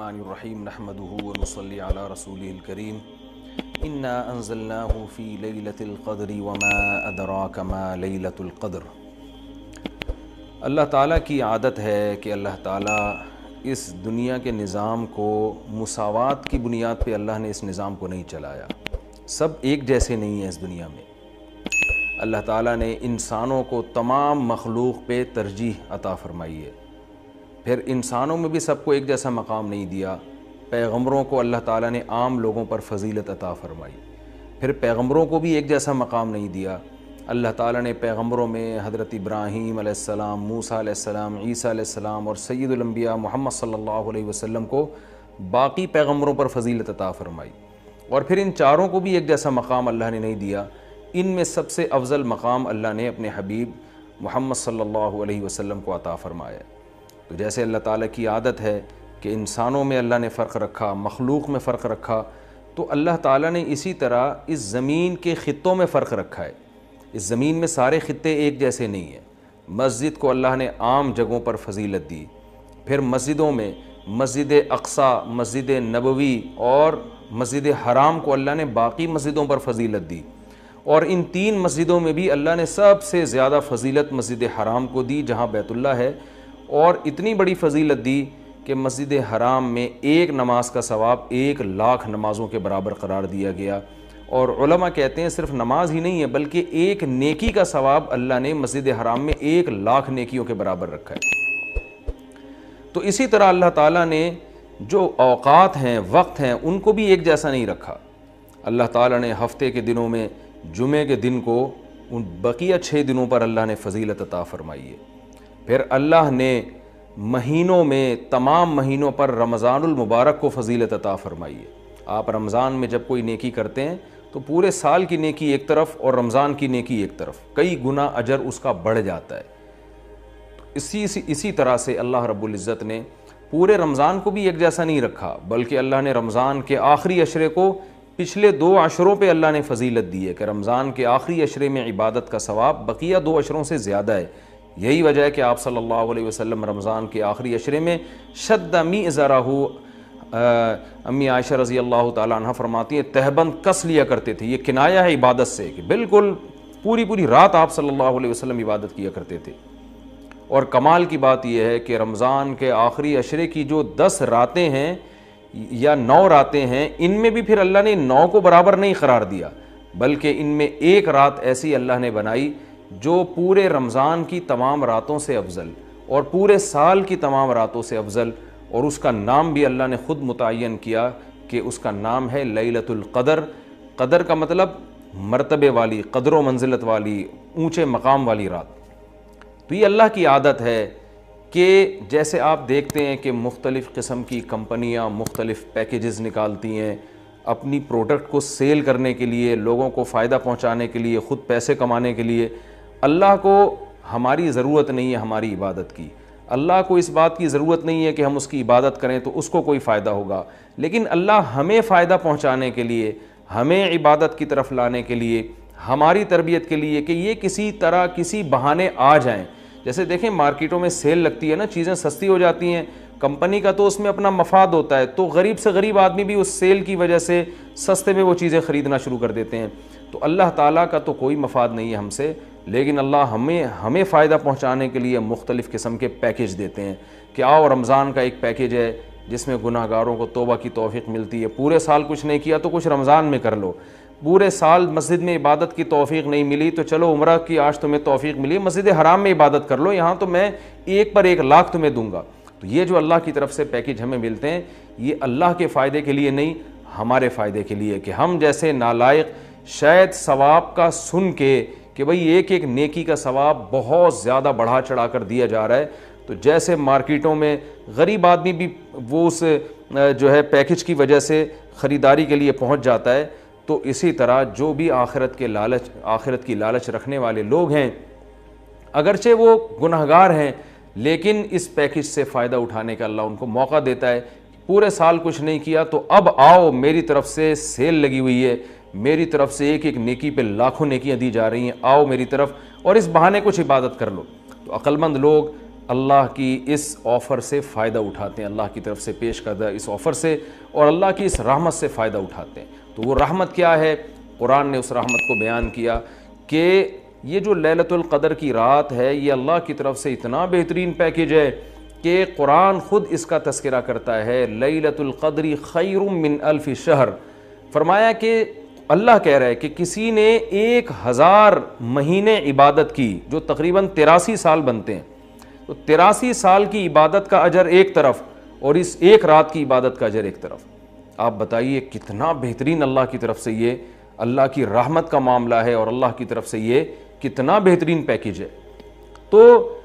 الرحمن الرحیم نحمده ونصلی علی رسوله الکریم انا انزلناه فی لیلۃ القدر وما ادراک ما لیلۃ القدر۔ اللہ تعالیٰ کی عادت ہے کہ اللہ تعالیٰ اس دنیا کے نظام کو مساوات کی بنیاد پہ اللہ نے اس نظام کو نہیں چلایا۔ سب ایک جیسے نہیں ہیں اس دنیا میں۔ اللہ تعالیٰ نے انسانوں کو تمام مخلوق پہ ترجیح عطا فرمائی ہے۔ پھر انسانوں میں بھی سب کو ایک جیسا مقام نہیں دیا۔ پیغمبروں کو اللہ تعالیٰ نے عام لوگوں پر فضیلت عطا فرمائی۔ پھر پیغمبروں کو بھی ایک جیسا مقام نہیں دیا۔ اللہ تعالیٰ نے پیغمبروں میں حضرت ابراہیم علیہ السلام، موسیٰ علیہ السلام، عیسیٰ علیہ السلام اور سید الانبیاء محمد صلی اللہ علیہ وسلم کو باقی پیغمبروں پر فضیلت عطا فرمائی۔ اور پھر ان چاروں کو بھی ایک جیسا مقام اللہ نے نہیں دیا۔ ان میں سب سے افضل مقام اللہ نے اپنے حبیب محمد صلی اللہ علیہ وسلم کو عطا فرمایا۔ تو جیسے اللہ تعالیٰ کی عادت ہے کہ انسانوں میں اللہ نے فرق رکھا، مخلوق میں فرق رکھا، تو اللہ تعالیٰ نے اسی طرح اس زمین کے خطوں میں فرق رکھا ہے۔ اس زمین میں سارے خطے ایک جیسے نہیں ہیں۔ مسجد کو اللہ نے عام جگہوں پر فضیلت دی۔ پھر مسجدوں میں مسجد اقصیٰ، مسجد نبوی اور مسجد حرام کو اللہ نے باقی مسجدوں پر فضیلت دی۔ اور ان تین مسجدوں میں بھی اللہ نے سب سے زیادہ فضیلت مسجد حرام کو دی جہاں بیت اللہ ہے، اور اتنی بڑی فضیلت دی کہ مسجد حرام میں ایک نماز کا ثواب 1,00,000 نمازوں کے برابر قرار دیا گیا۔ اور علماء کہتے ہیں صرف نماز ہی نہیں ہے بلکہ ایک نیکی کا ثواب اللہ نے مسجد حرام میں 1,00,000 نیکیوں کے برابر رکھا ہے۔ تو اسی طرح اللہ تعالیٰ نے جو اوقات ہیں، وقت ہیں، ان کو بھی ایک جیسا نہیں رکھا۔ اللہ تعالیٰ نے ہفتے کے دنوں میں جمعے کے دن کو ان بقیہ 6 دنوں پر اللہ نے فضیلت عطا فرمائی ہے۔ پھر اللہ نے مہینوں میں تمام مہینوں پر رمضان المبارک کو فضیلت عطا فرمائی ہے۔ آپ رمضان میں جب کوئی نیکی کرتے ہیں تو پورے سال کی نیکی ایک طرف اور رمضان کی نیکی ایک طرف، کئی گنا اجر اس کا بڑھ جاتا ہے۔ اسی طرح سے اللہ رب العزت نے پورے رمضان کو بھی ایک جیسا نہیں رکھا، بلکہ اللہ نے رمضان کے آخری عشرے کو پچھلے 2 عشروں پہ اللہ نے فضیلت دی ہے کہ رمضان کے آخری عشرے میں عبادت کا ثواب بقیہ 2 عشروں سے زیادہ ہے۔ یہی وجہ ہے کہ آپ صلی اللہ علیہ وسلم رمضان کے آخری عشرے میں شد میزرہ، امی عائشہ رضی اللہ تعالیٰ عنہ فرماتی ہیں تہبند کس لیا کرتے تھے۔ یہ کنایہ ہے عبادت سے کہ بالکل پوری رات آپ صلی اللہ علیہ وسلم عبادت کیا کرتے تھے۔ اور کمال کی بات یہ ہے کہ رمضان کے آخری عشرے کی جو 10 راتیں ہیں یا 9 راتیں ہیں، ان میں بھی پھر اللہ نے 9 کو برابر نہیں قرار دیا، بلکہ ان میں ایک رات ایسی اللہ نے بنائی جو پورے رمضان کی تمام راتوں سے افضل اور پورے سال کی تمام راتوں سے افضل، اور اس کا نام بھی اللہ نے خود متعین کیا کہ اس کا نام ہے لیلۃ القدر۔ قدر کا مطلب مرتبے والی، قدر و منزلت والی، اونچے مقام والی رات۔ تو یہ اللہ کی عادت ہے کہ جیسے آپ دیکھتے ہیں کہ مختلف قسم کی کمپنیاں مختلف پیکیجز نکالتی ہیں اپنی پروڈکٹ کو سیل کرنے کے لیے، لوگوں کو فائدہ پہنچانے کے لیے، خود پیسے کمانے کے لیے۔ اللہ کو ہماری ضرورت نہیں ہے ہماری عبادت کی۔ اللہ کو اس بات کی ضرورت نہیں ہے کہ ہم اس کی عبادت کریں تو اس کو کوئی فائدہ ہوگا، لیکن اللہ ہمیں فائدہ پہنچانے کے لیے، ہمیں عبادت کی طرف لانے کے لیے، ہماری تربیت کے لیے کہ یہ کسی طرح کسی بہانے آ جائیں۔ جیسے دیکھیں مارکیٹوں میں سیل لگتی ہے نا، چیزیں سستی ہو جاتی ہیں، کمپنی کا تو اس میں اپنا مفاد ہوتا ہے، تو غریب سے غریب آدمی بھی اس سیل کی وجہ سے سستے میں وہ چیزیں خریدنا شروع کر دیتے ہیں۔ تو اللہ تعالیٰ کا تو کوئی مفاد نہیں ہے ہم سے، لیکن اللہ ہمیں فائدہ پہنچانے کے لیے مختلف قسم کے پیکیج دیتے ہیں کہ آؤ رمضان کا ایک پیکیج ہے جس میں گناہ گاروں کو توبہ کی توفیق ملتی ہے۔ پورے سال کچھ نہیں کیا تو کچھ رمضان میں کر لو، پورے سال مسجد میں عبادت کی توفیق نہیں ملی تو چلو عمرہ کی آج تمہیں توفیق ملی، مسجد حرام میں عبادت کر لو، یہاں تو میں 1 پر 1,00,000 تمہیں دوں گا۔ تو یہ جو اللہ کی طرف سے پیکیج ہمیں ملتے ہیں، یہ اللہ کے فائدے کے لیے نہیں، ہمارے فائدے کے لیے، کہ ہم جیسے نالائق شاید ثواب کا سن کے کہ بھئی ایک نیکی کا ثواب بہت زیادہ بڑھا چڑھا کر دیا جا رہا ہے، تو جیسے مارکیٹوں میں غریب آدمی بھی وہ اس جو ہے پیکیج کی وجہ سے خریداری کے لیے پہنچ جاتا ہے، تو اسی طرح جو بھی آخرت کی لالچ رکھنے والے لوگ ہیں، اگرچہ وہ گنہگار ہیں لیکن اس پیکیج سے فائدہ اٹھانے کا اللہ ان کو موقع دیتا ہے۔ پورے سال کچھ نہیں کیا تو اب آؤ، میری طرف سے سیل لگی ہوئی ہے، میری طرف سے ایک نیکی پہ لاکھوں نیکیاں دی جا رہی ہیں، آؤ میری طرف اور اس بہانے کچھ عبادت کر لو۔ تو عقل مند لوگ اللہ کی اس آفر سے فائدہ اٹھاتے ہیں، اللہ کی طرف سے پیش کردہ اس آفر سے اور اللہ کی اس رحمت سے فائدہ اٹھاتے ہیں۔ تو وہ رحمت کیا ہے؟ قرآن نے اس رحمت کو بیان کیا کہ یہ جو لیلۃ القدر کی رات ہے یہ اللہ کی طرف سے اتنا بہترین پیکیج ہے کہ قرآن خود اس کا تذکرہ کرتا ہے، لیلۃ القدر خیر من الف شہر۔ فرمایا کہ اللہ کہہ رہا ہے کہ کسی نے 1000 مہینے عبادت کی، جو تقریباً 83 سال بنتے ہیں، تو 83 سال کی عبادت کا اجر ایک طرف اور اس ایک رات کی عبادت کا اجر ایک طرف۔ آپ بتائیے کتنا بہترین اللہ کی طرف سے یہ اللہ کی رحمت کا معاملہ ہے اور اللہ کی طرف سے یہ کتنا بہترین پیکیج ہے۔ تو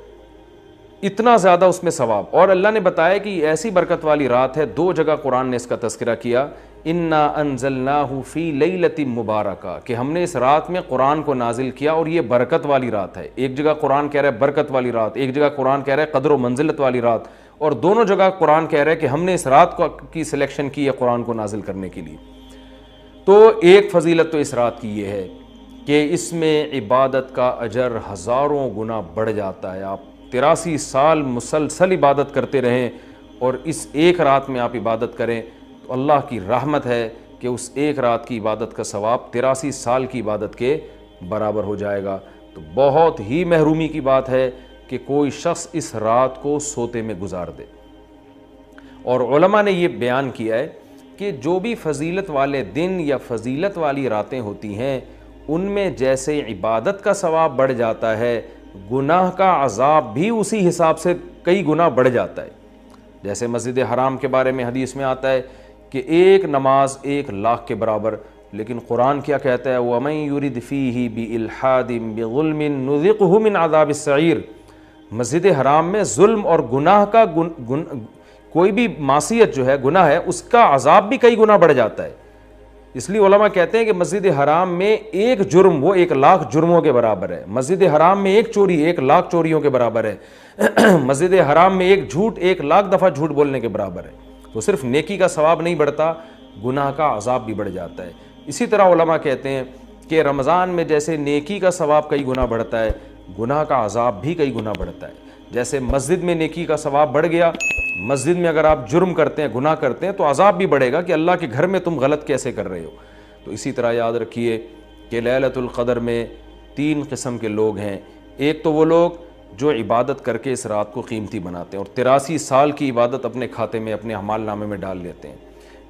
اتنا زیادہ اس میں ثواب، اور اللہ نے بتایا کہ یہ ایسی برکت والی رات ہے، 2 جگہ قرآن نے اس کا تذکرہ کیا، انا انزلناہ فی لیلۃ مبارکہ، کہ ہم نے اس رات میں قرآن کو نازل کیا اور یہ برکت والی رات ہے۔ ایک جگہ قرآن کہہ رہا ہے برکت والی رات، ایک جگہ قرآن کہہ رہا ہے قدر و منزلت والی رات، اور دونوں جگہ قرآن کہہ رہا ہے کہ ہم نے اس رات کی سلیکشن کی ہے قرآن کو نازل کرنے کے لیے۔ تو ایک فضیلت تو اس رات کی یہ ہے کہ اس میں عبادت کا اجر ہزاروں گنا بڑھ جاتا ہے۔ آپ 83 سال مسلسل عبادت کرتے رہیں اور اس ایک رات میں آپ عبادت کریں تو اللہ کی رحمت ہے کہ اس ایک رات کی عبادت کا ثواب 83 سال کی عبادت کے برابر ہو جائے گا۔ تو بہت ہی محرومی کی بات ہے کہ کوئی شخص اس رات کو سوتے میں گزار دے۔ اور علماء نے یہ بیان کیا ہے کہ جو بھی فضیلت والے دن یا فضیلت والی راتیں ہوتی ہیں ان میں جیسے عبادت کا ثواب بڑھ جاتا ہے، گناہ کا عذاب بھی اسی حساب سے کئی گنا بڑھ جاتا ہے۔ جیسے مسجد حرام کے بارے میں حدیث میں آتا ہے کہ ایک نماز 1,00,000 کے برابر، لیکن قرآن کیا کہتا ہے؟ وَمَن يُرِدْ فِيهِ بِإِلْحَادٍ بِظُلْمٍ نُذِقْهُ مِنْ عَذَابِ السَّعِيرِ۔ مسجد حرام میں ظلم اور گناہ کا کوئی بھی معصیت جو ہے، گناہ ہے، اس کا عذاب بھی کئی گنا بڑھ جاتا ہے۔ اس لیے علماء کہتے ہیں کہ مسجد حرام میں ایک جرم وہ 1,00,000 جرموں کے برابر ہے، مسجد حرام میں ایک چوری 1,00,000 چوریوں کے برابر ہے، مسجد حرام میں ایک جھوٹ 1,00,000 دفعہ جھوٹ بولنے کے برابر ہے۔ تو صرف نیکی کا ثواب نہیں بڑھتا، گناہ کا عذاب بھی بڑھ جاتا ہے۔ اسی طرح علماء کہتے ہیں کہ رمضان میں جیسے نیکی کا ثواب کئی گنا بڑھتا ہے، گناہ کا عذاب بھی کئی گنا بڑھتا ہے۔ جیسے مسجد میں نیکی کا ثواب بڑھ گیا، مسجد میں اگر آپ جرم کرتے ہیں، گناہ کرتے ہیں تو عذاب بھی بڑھے گا کہ اللہ کے گھر میں تم غلط کیسے کر رہے ہو۔ تو اسی طرح یاد رکھیے کہ لیلۃ القدر میں 3 قسم کے لوگ ہیں۔ ایک تو وہ لوگ جو عبادت کر کے اس رات کو قیمتی بناتے ہیں اور 83 سال کی عبادت اپنے کھاتے میں، اپنے اعمال نامے میں ڈال لیتے ہیں۔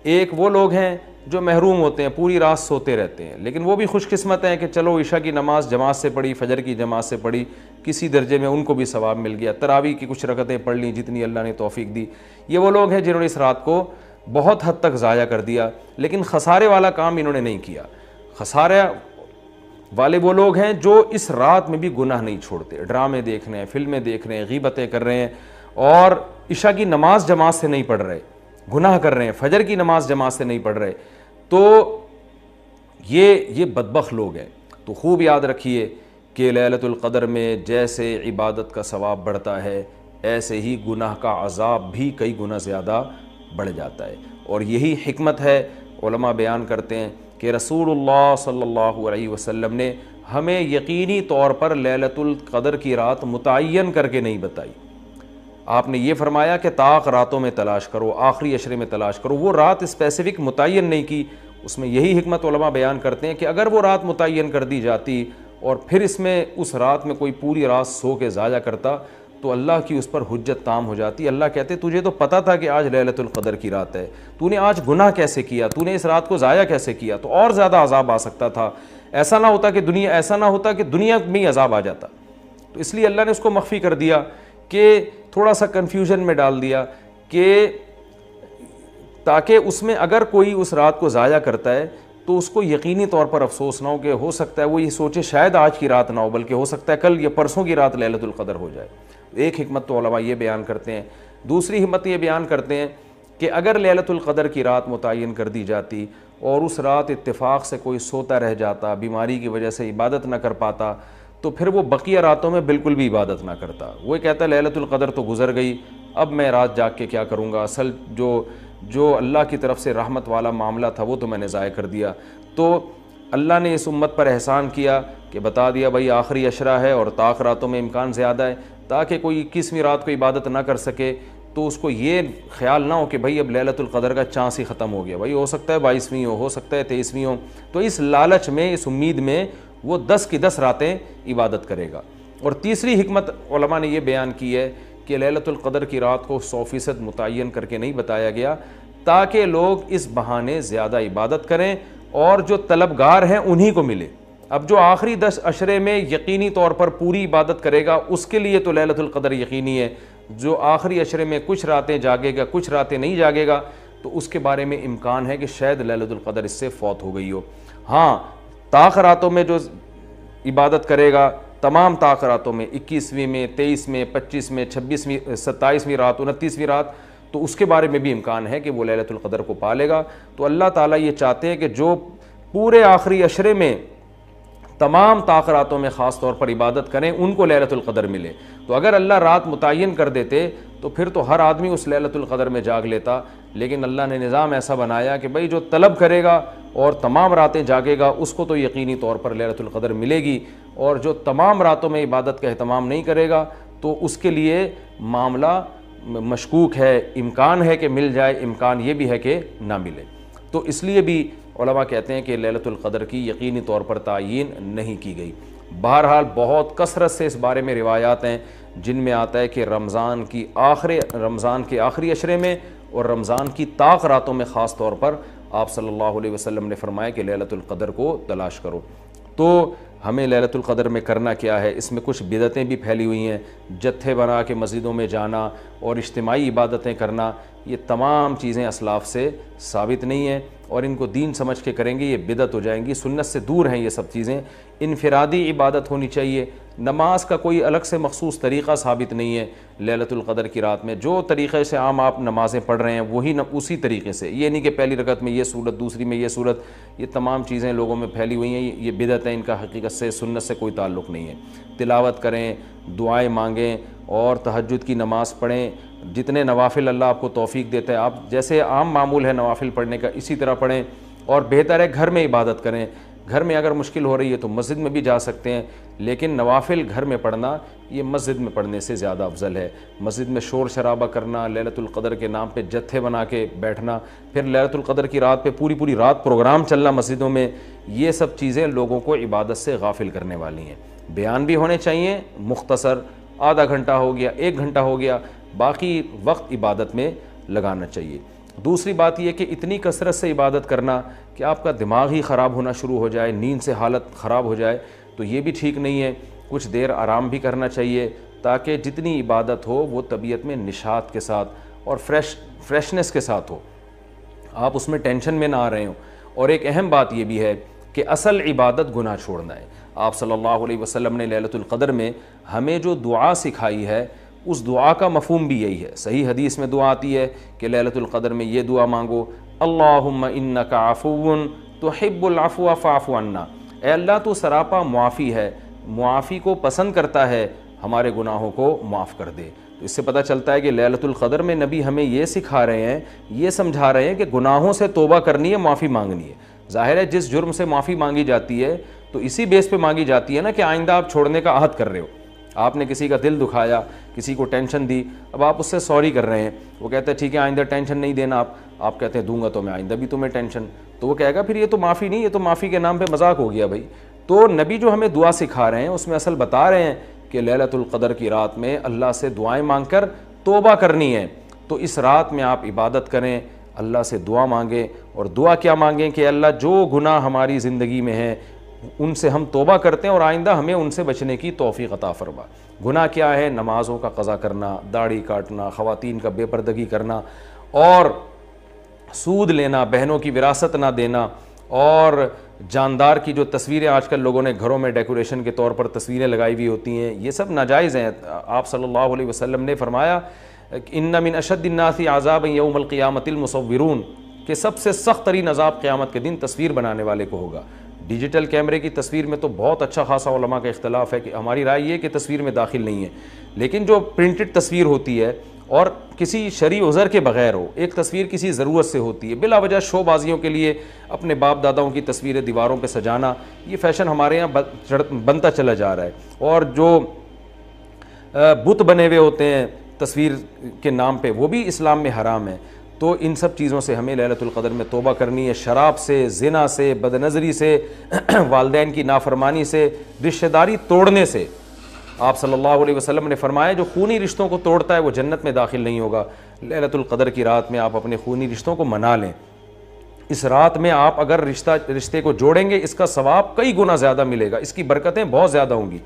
ایک وہ لوگ ہیں جو محروم ہوتے ہیں، پوری رات سوتے رہتے ہیں، لیکن وہ بھی خوش قسمت ہیں کہ چلو عشاء کی نماز جماعت سے پڑھی، فجر کی جماعت سے پڑھی، کسی درجے میں ان کو بھی ثواب مل گیا، تراویح کی کچھ رکعتیں پڑھ لیں جتنی اللہ نے توفیق دی۔ یہ وہ لوگ ہیں جنہوں نے اس رات کو بہت حد تک ضائع کر دیا، لیکن خسارے والا کام انہوں نے نہیں کیا۔ خسارے والے وہ لوگ ہیں جو اس رات میں بھی گناہ نہیں چھوڑتے، ڈرامے دیکھ رہے ہیں، فلمیں دیکھ رہے ہیں، غیبتیں کر رہے ہیں اور عشاء کی نماز جماعت سے نہیں پڑھ رہے، گناہ کر رہے ہیں، فجر کی نماز جماعت سے نہیں پڑھ رہے، تو یہ بدبخت لوگ ہیں۔ تو خوب یاد رکھیے کہ لیلۃ القدر میں جیسے عبادت کا ثواب بڑھتا ہے ایسے ہی گناہ کا عذاب بھی کئی گنا زیادہ بڑھ جاتا ہے۔ اور یہی حکمت ہے، علماء بیان کرتے ہیں کہ رسول اللہ صلی اللہ علیہ وسلم نے ہمیں یقینی طور پر لیلۃ القدر کی رات متعین کر کے نہیں بتائی۔ آپ نے یہ فرمایا کہ طاق راتوں میں تلاش کرو، آخری عشرے میں تلاش کرو، وہ رات اسپیسیفک متعین نہیں کی۔ اس میں یہی حکمت علماء بیان کرتے ہیں کہ اگر وہ رات متعین کر دی جاتی اور پھر اس میں اس رات میں کوئی پوری رات سو کے ضائع کرتا تو اللہ کی اس پر حجت تام ہو جاتی۔ اللہ کہتے تجھے تو پتہ تھا کہ آج لیلۃ القدر کی رات ہے، تو نے آج گناہ کیسے کیا، تو نے اس رات کو ضائع کیسے کیا، تو اور زیادہ عذاب آ سکتا تھا، ایسا نہ ہوتا کہ دنیا میں ہی عذاب آ جاتا۔ تو اس لیے اللہ نے اس کو مخفی کر دیا کہ تھوڑا سا کنفیوژن میں ڈال دیا کہ تاکہ اس میں اگر کوئی اس رات کو ضائع کرتا ہے تو اس کو یقینی طور پر افسوس نہ ہو کہ ہو سکتا ہے وہ یہ سوچے شاید آج کی رات نہ ہو بلکہ ہو سکتا ہے کل یا پرسوں کی رات لیلۃ القدر ہو جائے۔ ایک حکمت تو علماء یہ بیان کرتے ہیں۔ دوسری حکمت یہ بیان کرتے ہیں کہ اگر لیلۃ القدر کی رات متعین کر دی جاتی اور اس رات اتفاق سے کوئی سوتا رہ جاتا، بیماری کی وجہ سے عبادت نہ کر پاتا، تو پھر وہ بقیہ راتوں میں بالکل بھی عبادت نہ کرتا۔ وہ کہتا ہے لیلۃ القدر تو گزر گئی، اب میں رات جاگ کے کیا کروں گا، اصل جو اللہ کی طرف سے رحمت والا معاملہ تھا وہ تو میں نے ضائع کر دیا۔ تو اللہ نے اس امت پر احسان کیا کہ بتا دیا بھائی آخری عشرہ ہے اور طاق راتوں میں امکان زیادہ ہے، تاکہ کوئی 21ویں رات کو عبادت نہ کر سکے تو اس کو یہ خیال نہ ہو کہ بھائی اب لیلۃ القدر کا چانس ہی ختم ہو گیا، بھائی ہو سکتا ہے 22ویں ہو سکتا ہے 23ویں ہو، تو اس لالچ میں، اس امید میں وہ 10 کی 10 راتیں عبادت کرے گا۔ اور تیسری حکمت علماء نے یہ بیان کی ہے کہ لیلۃ القدر کی رات کو 100% متعین کر کے نہیں بتایا گیا تاکہ لوگ اس بہانے زیادہ عبادت کریں اور جو طلبگار ہیں انہی کو ملے۔ اب جو آخری 10 عشرے میں یقینی طور پر پوری عبادت کرے گا اس کے لیے تو لیلۃ القدر یقینی ہے، جو آخری عشرے میں کچھ راتیں جاگے گا کچھ راتیں نہیں جاگے گا تو اس کے بارے میں امکان ہے کہ شاید لیلۃ القدر اس سے فوت ہو گئی ہو۔ ہاں، طاق راتوں میں جو عبادت کرے گا، تمام طاق راتوں میں 21ویں میں 23 میں 25 میں 26ویں 27ویں رات 29ویں رات، تو اس کے بارے میں بھی امکان ہے کہ وہ لیلۃ القدر کو پا لے گا۔ تو اللہ تعالیٰ یہ چاہتے ہیں کہ جو پورے آخری عشرے میں تمام طاق راتوں میں خاص طور پر عبادت کریں ان کو لیلۃ القدر ملے۔ تو اگر اللہ رات متعین کر دیتے تو پھر تو ہر آدمی اس لیلۃ القدر میں جاگ لیتا، لیکن اللہ نے نظام ایسا بنایا کہ بھئی جو طلب کرے گا اور تمام راتیں جاگے گا اس کو تو یقینی طور پر لیلۃ القدر ملے گی، اور جو تمام راتوں میں عبادت کا اہتمام نہیں کرے گا تو اس کے لیے معاملہ مشکوک ہے، امکان ہے کہ مل جائے، امکان یہ بھی ہے کہ نہ ملے۔ تو اس لیے بھی علماء کہتے ہیں کہ لیلۃ القدر کی یقینی طور پر تعیین نہیں کی گئی۔ بہرحال بہت کثرت سے اس بارے میں روایات ہیں جن میں آتا ہے کہ رمضان کے آخری عشرے میں اور رمضان کی طاق راتوں میں خاص طور پر آپ صلی اللہ علیہ وسلم نے فرمایا کہ لیلۃ القدر کو تلاش کرو۔ تو ہمیں لیلۃ القدر میں کرنا کیا ہے؟ اس میں کچھ بدعتیں بھی پھیلی ہوئی ہیں، جتھے بنا کے مسجدوں میں جانا اور اجتماعی عبادتیں کرنا، یہ تمام چیزیں اسلاف سے ثابت نہیں ہیں، اور ان کو دین سمجھ کے کریں گے یہ بدعت ہو جائیں گی، سنت سے دور ہیں یہ سب چیزیں۔ انفرادی عبادت ہونی چاہیے، نماز کا کوئی الگ سے مخصوص طریقہ ثابت نہیں ہے لیلۃ القدر کی رات میں، جو طریقے سے عام آپ نمازیں پڑھ رہے ہیں وہی اسی طریقے سے، یہ نہیں کہ پہلی رکعت میں یہ صورت دوسری میں یہ صورت، یہ تمام چیزیں لوگوں میں پھیلی ہوئی ہیں، یہ بدعت ہیں، ان کا حقیقت سے سنت سے کوئی تعلق نہیں ہے۔ تلاوت کریں، دعائیں مانگیں اور تہجد کی نماز پڑھیں، جتنے نوافل اللہ آپ کو توفیق دیتا ہے، آپ جیسے عام معمول ہے نوافل پڑھنے کا اسی طرح پڑھیں، اور بہتر ہے گھر میں عبادت کریں۔ گھر میں اگر مشکل ہو رہی ہے تو مسجد میں بھی جا سکتے ہیں، لیکن نوافل گھر میں پڑھنا یہ مسجد میں پڑھنے سے زیادہ افضل ہے۔ مسجد میں شور شرابہ کرنا، لیلۃ القدر کے نام پہ جتھے بنا کے بیٹھنا، پھر لیلۃ القدر کی رات پہ پوری رات پروگرام چلنا مسجدوں میں، یہ سب چیزیں لوگوں کو عبادت سے غافل کرنے والی ہیں۔ بیان بھی ہونے چاہیے مختصر، آدھا گھنٹہ ہو گیا 1 گھنٹہ ہو گیا، باقی وقت عبادت میں لگانا چاہیے۔ دوسری بات یہ کہ اتنی کثرت سے عبادت کرنا کہ آپ کا دماغ ہی خراب ہونا شروع ہو جائے، نیند سے حالت خراب ہو جائے، تو یہ بھی ٹھیک نہیں ہے۔ کچھ دیر آرام بھی کرنا چاہیے تاکہ جتنی عبادت ہو وہ طبیعت میں نشاط کے ساتھ اور فریشنس کے ساتھ ہو، آپ اس میں ٹینشن میں نہ آ رہے ہوں۔ اور ایک اہم بات یہ بھی ہے کہ اصل عبادت گناہ چھوڑنا ہے۔ آپ صلی اللہ علیہ وسلم نے لیلۃ القدر میں ہمیں جو دعا سکھائی ہے اس دعا کا مفہوم بھی یہی ہے۔ صحیح حدیث میں دعا آتی ہے کہ لیلۃ القدر میں یہ دعا مانگو، اللہم انک عفو تحب العفو فاعف عنا، اے اللہ تو سراپا معافی ہے، معافی کو پسند کرتا ہے، ہمارے گناہوں کو معاف کر دے۔ تو اس سے پتہ چلتا ہے کہ لیلۃ القدر میں نبی ہمیں یہ سکھا رہے ہیں، یہ سمجھا رہے ہیں کہ گناہوں سے توبہ کرنی ہے، معافی مانگنی ہے۔ ظاہر ہے جس جرم سے معافی مانگی جاتی ہے تو اسی بیس پہ مانگی جاتی ہے نا کہ آئندہ آپ چھوڑنے کا عہد کر رہے ہو۔ آپ نے کسی کا دل دکھایا، کسی کو ٹینشن دی، اب آپ اس سے سوری کر رہے ہیں، وہ کہتا ہے ٹھیک ہے آئندہ ٹینشن نہیں دینا، آپ کہتے ہیں دوں گا تو میں آئندہ بھی تمہیں ٹینشن، تو وہ کہے گا پھر یہ تو معافی نہیں، یہ تو معافی کے نام پہ مذاق ہو گیا بھائی۔ تو نبی جو ہمیں دعا سکھا رہے ہیں اس میں اصل بتا رہے ہیں کہ لیلۃ القدر کی رات میں اللہ سے دعائیں مانگ کر توبہ کرنی ہے۔ تو اس رات میں آپ عبادت کریں، اللہ سے دعا مانگیں، اور دعا کیا مانگیں کہ اللہ جو گناہ ہماری زندگی میں ہیں ان سے ہم توبہ کرتے ہیں اور آئندہ ہمیں ان سے بچنے کی توفیق عطا فرما۔ گناہ کیا ہے؟ نمازوں کا قضا کرنا، داڑھی کاٹنا، خواتین کا بے پردگی کرنا، اور سود لینا، بہنوں کی وراثت نہ دینا، اور جاندار کی جو تصویریں آج کل لوگوں نے گھروں میں ڈیکوریشن کے طور پر تصویریں لگائی ہوئی ہوتی ہیں، یہ سب ناجائز ہیں۔ آپ صلی اللہ علیہ وسلم نے فرمایا ان من اشد الناس عذابا یوم القیامۃ المصورون، کہ سب سے سخت ترین عذاب قیامت کے دن تصویر بنانے والے کو ہوگا۔ ڈیجیٹل کیمرے کی تصویر میں تو بہت اچھا خاصا علماء کا اختلاف ہے کہ ہماری رائے یہ کہ تصویر میں داخل نہیں ہے، لیکن جو پرنٹڈ تصویر ہوتی ہے اور کسی شرعی عذر کے بغیر ہو، ایک تصویر کسی ضرورت سے ہوتی ہے، بلا وجہ شو بازیوں کے لیے اپنے باپ داداؤں کی تصویریں دیواروں پہ سجانا، یہ فیشن ہمارے یہاں بنتا چلا جا رہا ہے۔ اور جو بت بنے ہوئے ہوتے ہیں تصویر کے نام پہ، وہ بھی اسلام میں حرام ہے۔ تو ان سب چیزوں سے ہمیں لیلۃ القدر میں توبہ کرنی ہے، شراب سے، زنا سے، بد نظری سے، والدین کی نافرمانی سے، رشتہ داری توڑنے سے۔ آپ صلی اللہ علیہ وسلم نے فرمایا جو خونی رشتوں کو توڑتا ہے وہ جنت میں داخل نہیں ہوگا۔ لیلۃ القدر کی رات میں آپ اپنے خونی رشتوں کو منا لیں۔ اس رات میں آپ اگر رشتے کو جوڑیں گے اس کا ثواب کئی گنا زیادہ ملے گا، اس کی برکتیں بہت زیادہ ہوں گی۔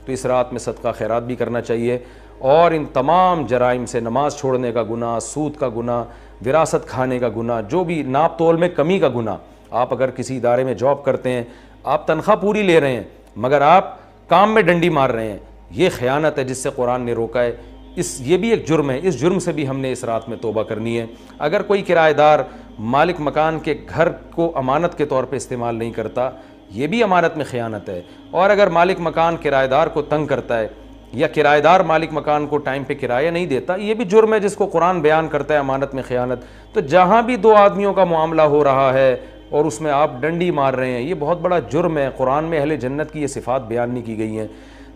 تو اس رات میں صدقہ خیرات بھی کرنا چاہیے، اور ان تمام جرائم سے، نماز چھوڑنے کا گناہ، سود کا گناہ، وراثت کھانے کا گناہ، جو بھی ناپ تول میں کمی کا گناہ، آپ اگر کسی ادارے میں جاب کرتے ہیں، آپ تنخواہ پوری لے رہے ہیں مگر آپ کام میں ڈنڈی مار رہے ہیں، یہ خیانت ہے جس سے قرآن نے روکا ہے۔ یہ بھی ایک جرم ہے، اس جرم سے بھی ہم نے اس رات میں توبہ کرنی ہے۔ اگر کوئی کرایہ دار مالک مکان کے گھر کو امانت کے طور پہ استعمال نہیں کرتا، یہ بھی امانت میں خیانت ہے۔ اور اگر مالک مکان کرایہ دار کو تنگ کرتا ہے یا کرایہ دار مالک مکان کو ٹائم پہ کرایہ نہیں دیتا، یہ بھی جرم ہے جس کو قرآن بیان کرتا ہے امانت میں خیانت۔ تو جہاں بھی دو آدمیوں کا معاملہ ہو رہا ہے اور اس میں آپ ڈنڈی مار رہے ہیں، یہ بہت بڑا جرم ہے۔ قرآن میں اہل جنت کی یہ صفات بیان نہیں کی گئی ہیں۔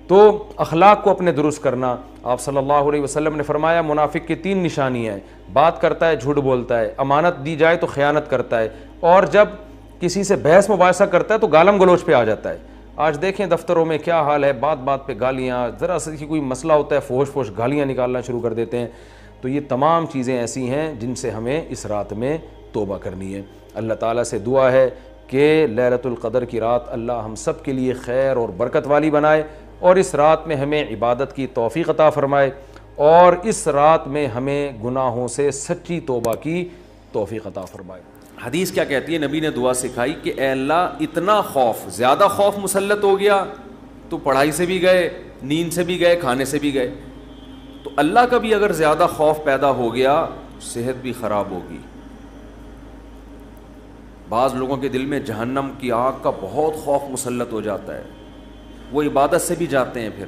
تو اخلاق کو اپنے درست کرنا، آپ صلی اللہ علیہ وسلم نے فرمایا منافق کی 3 نشانیاں ہیں، بات کرتا ہے جھوٹ بولتا ہے، امانت دی جائے تو خیانت کرتا ہے، اور جب کسی سے بحث مباحثہ کرتا ہے تو گالم گلوچ پہ آ جاتا ہے۔ آج دیکھیں دفتروں میں کیا حال ہے، بات بات پہ گالیاں، ذرا سا کوئی مسئلہ ہوتا ہے فوش فوش گالیاں نکالنا شروع کر دیتے ہیں۔ تو یہ تمام چیزیں ایسی ہیں جن سے ہمیں اس رات میں توبہ کرنی ہے۔ اللہ تعالیٰ سے دعا ہے کہ لیلۃ القدر کی رات اللہ ہم سب کے لیے خیر اور برکت والی بنائے، اور اس رات میں ہمیں عبادت کی توفیق عطا فرمائے، اور اس رات میں ہمیں گناہوں سے سچی توبہ کی توفیق عطا فرمائے۔ حدیث کیا کہتی ہے؟ نبی نے دعا سکھائی کہ اے اللہ اتنا خوف، زیادہ خوف مسلط ہو گیا تو پڑھائی سے بھی گئے، نیند سے بھی گئے، کھانے سے بھی گئے۔ تو اللہ کا بھی اگر زیادہ خوف پیدا ہو گیا صحت بھی خراب ہوگی۔ بعض لوگوں کے دل میں جہنم کی آگ کا بہت خوف مسلط ہو جاتا ہے، وہ عبادت سے بھی جاتے ہیں، پھر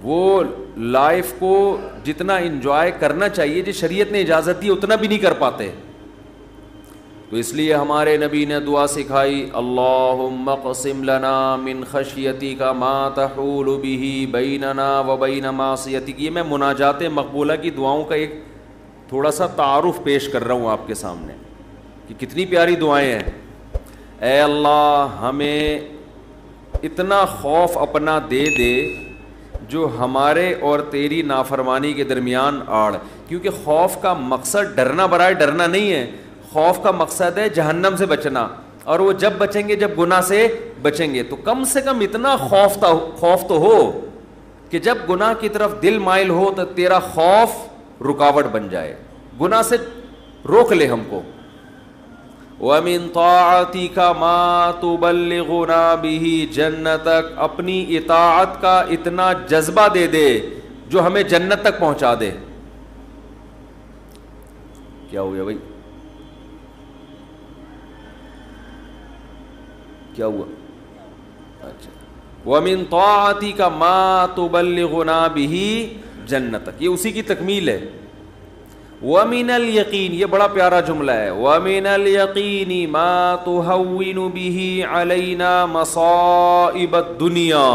وہ لائف کو جتنا انجوائے کرنا چاہیے جو شریعت نے اجازت دی اتنا بھی نہیں کر پاتے۔ تو اس لیے ہمارے نبی نے دعا سکھائی، اللہم اقسم لنا من خشیتک ما تحول به بیننا وبین معصیتک۔ یہ میں مناجات مقبولہ کی دعاؤں کا ایک تھوڑا سا تعارف پیش کر رہا ہوں آپ کے سامنے کہ کتنی پیاری دعائیں ہیں۔ اے اللہ ہمیں اتنا خوف اپنا دے دے جو ہمارے اور تیری نافرمانی کے درمیان آڑ، کیونکہ خوف کا مقصد ڈرنا برائے ڈرنا نہیں ہے، خوف کا مقصد ہے جہنم سے بچنا، اور وہ جب بچیں گے جب گناہ سے بچیں گے۔ تو کم سے کم اتنا خوف تو ہو کہ جب گناہ کی طرف دل مائل ہو تو تیرا خوف رکاوٹ بن جائے، گناہ سے روک لے ہم کو۔ وَمِن طَاعَتِكَ مَا تُبَلِّغُنَا بِهِ جَنَّتَكَ، اپنی اطاعت کا اتنا جذبہ دے دے جو ہمیں جنت تک پہنچا دے۔ کیا ہو گیا بھائی؟ کیا ہوا؟ اچھا، وَمِن طَاعَتِكَ مَا تُبَلِّغُنَا بِهِ جَنَّتَكَ، یہ اسی کی تکمیل ہے۔ وَمِنَ الْيَقِينِ، یہ بڑا پیارا جملہ ہے، وَمِنَ الْيَقِينِ مَا تُهَوِّنُ بِهِ عَلَيْنَا مَصَائِبَ الدُّنْيَا۔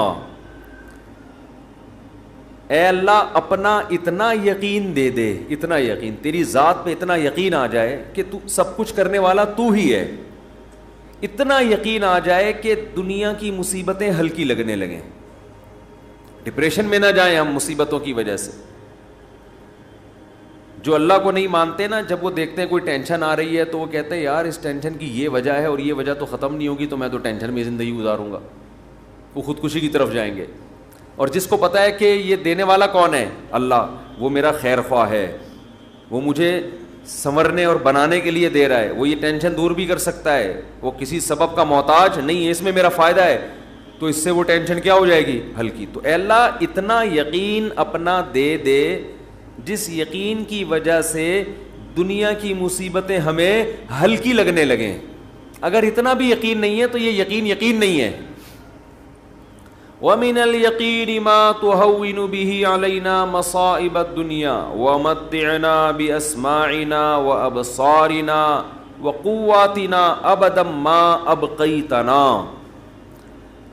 اے اللہ اپنا اتنا یقین دے دے، اتنا یقین، تیری ذات پہ اتنا یقین آ جائے کہ تو سب کچھ کرنے والا تو ہی ہے، اتنا یقین آ جائے کہ دنیا کی مصیبتیں ہلکی لگنے لگیں، ڈپریشن میں نہ جائیں ہم مصیبتوں کی وجہ سے۔ جو اللہ کو نہیں مانتے نا، جب وہ دیکھتے ہیں کوئی ٹینشن آ رہی ہے تو وہ کہتے ہیں یار اس ٹینشن کی یہ وجہ ہے اور یہ وجہ تو ختم نہیں ہوگی، تو میں تو ٹینشن میں زندگی گزاروں گا، وہ خودکشی کی طرف جائیں گے۔ اور جس کو پتہ ہے کہ یہ دینے والا کون ہے؟ اللہ، وہ میرا خیر خواہ ہے، وہ مجھے سنورنے اور بنانے کے لیے دے رہا ہے، وہ یہ ٹینشن دور بھی کر سکتا ہے، وہ کسی سبب کا محتاج نہیں ہے، اس میں میرا فائدہ ہے، تو اس سے وہ ٹینشن کیا ہو جائے گی؟ ہلکی۔ تو اے اللہ اتنا یقین اپنا دے دے جس یقین کی وجہ سے دنیا کی مصیبتیں ہمیں ہلکی لگنے لگیں۔ اگر اتنا بھی یقین نہیں ہے تو یہ یقین نہیں ہے۔ وَمِنَ الْيَقِينِ مَا تُهَوِّنُ بِهِ عَلَيْنَا مَصَائِبَ الدُّنْيَا وَمَتِّعْنَا بِأَسْمَاعِنَا وَأَبْصَارِنَا وَقُوَّاتِنَا أَبَدًا مَا أَبْقَيْتَنَا۔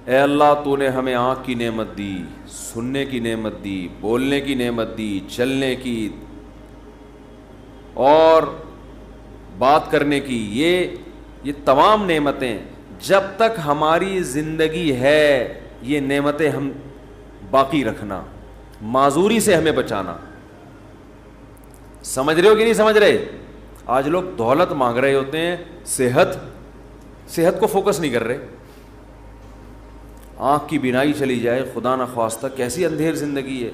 اے اللہ تو نے ہمیں آنکھ کی نعمت دی، سننے کی نعمت دی، بولنے کی نعمت دی، چلنے کی اور بات کرنے کی، یہ تمام نعمتیں جب تک ہماری زندگی ہے یہ نعمتیں ہم باقی رکھنا، معذوری سے ہمیں بچانا. سمجھ رہے ہو کہ نہیں سمجھ رہے؟ آج لوگ دولت مانگ رہے ہوتے ہیں، صحت کو فوکس نہیں کر رہے. آنکھ کی بینائی چلی جائے خدا نخواستہ، کیسی اندھیر زندگی ہے.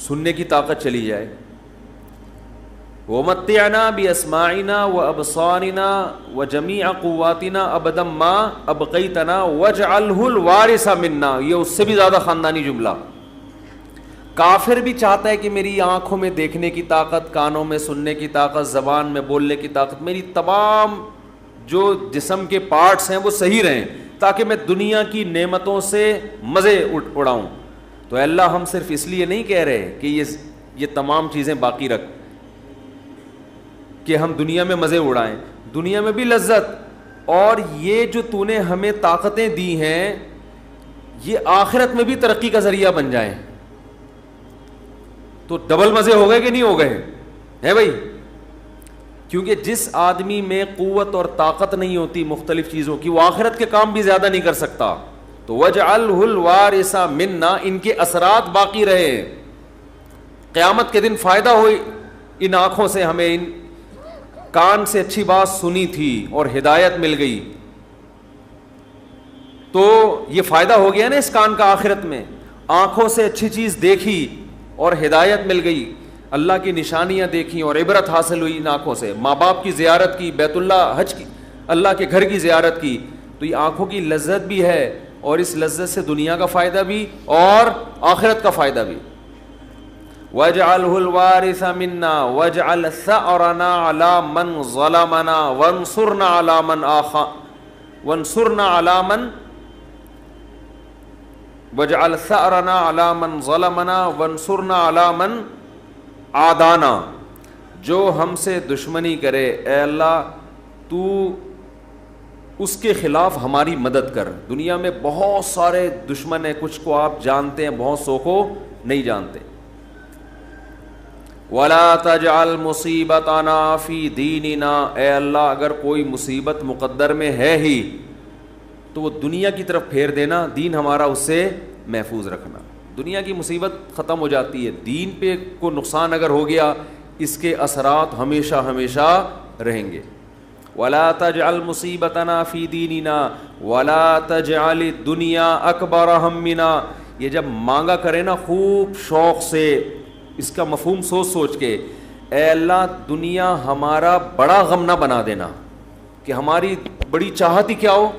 سننے کی طاقت چلی جائے. وَمَتِّعْنَا بِأَسْمَاعِنَا وَأَبْصَارِنَا وَجَمِيعَ قُوَّاتِنَا أَبَدًا مَا أَبْقَيْتَنَا وَاجْعَلْهُ الْوَارِثَ مِنَّا. یہ اس سے بھی زیادہ خاندانی جملہ. کافر بھی چاہتا ہے کہ میری آنکھوں میں دیکھنے کی طاقت، کانوں میں سننے کی طاقت، زبان میں بولنے کی طاقت، میری تمام جو جسم کے پارٹس ہیں وہ صحیح رہیں تاکہ میں دنیا کی نعمتوں سے مزے اڑاؤں. تو اللہ ہم صرف اس لیے نہیں کہہ رہے کہ یہ تمام چیزیں باقی رکھ کہ ہم دنیا میں مزے اڑائیں، دنیا میں بھی لذت، اور یہ جو تو نے ہمیں طاقتیں دی ہیں یہ آخرت میں بھی ترقی کا ذریعہ بن جائیں. تو ڈبل مزے ہو گئے کہ نہیں ہو گئے ہیں بھائی؟ کیونکہ جس آدمی میں قوت اور طاقت نہیں ہوتی مختلف چیزوں کی، وہ آخرت کے کام بھی زیادہ نہیں کر سکتا. تو وَاجْعَلْهُ الْوَارِثَ مِنَّا، ان کے اثرات باقی رہے، قیامت کے دن فائدہ ہو. ان آنکھوں سے ہمیں، ان کان سے اچھی بات سنی تھی اور ہدایت مل گئی، تو یہ فائدہ ہو گیا نا اس کان کا آخرت میں. آنکھوں سے اچھی چیز دیکھی اور ہدایت مل گئی، اللہ کی نشانیاں دیکھیں اور عبرت حاصل ہوئی ان آنکھوں سے. ماں باپ کی زیارت کی، بیت اللہ حج کی، اللہ کے گھر کی زیارت کی. تو یہ آنکھوں کی لذت بھی ہے، اور اس لذت سے دنیا کا فائدہ بھی اور آخرت کا فائدہ بھی. وَاجْعَلْهُ الْوَارِثَ مِنَّا وَاجْعَلْ ثَأْرَنَا عَلَى مَنْ ظَلَمَنَا وَانْصُرْنَا عَلَى مَنْ وَاجْعَلْ ثَأْرَنَا عَلَى مَنْ ظَلَمَنَا وَانْصُرْنَا عَلَى مَنْ عَادَانَا. جو ہم سے دشمنی کرے اے اللہ تو اس کے خلاف ہماری مدد کر. دنیا میں بہت سارے دشمن ہیں، کچھ کو آپ جانتے ہیں، بہت سو کو نہیں جانتے. وَلَا تَجْعَلْ مُصِيبَتَنَا فِي دِينِنَا. اے اللہ اگر کوئی مصیبت مقدر میں ہے ہی تو وہ دنیا کی طرف پھیر دینا، دین ہمارا اس سے محفوظ رکھنا. دنیا کی مصیبت ختم ہو جاتی ہے، دین پہ کو نقصان اگر ہو گیا اس کے اثرات ہمیشہ ہمیشہ رہیں گے. وَلَا تَجْعَلْ مُصِيبَتَنَا فِي دِينِنَا وَلَا تَجْعَلِ الدُّنْيَا أَكْبَرَ هَمِّنَا. یہ جب مانگا کرے نا خوب شوق سے، اس کا مفہوم سوچ کے، اے اللہ دنیا ہمارا بڑا غم نہ بنا دینا کہ ہماری بڑی چاہت ہی کیا ہو.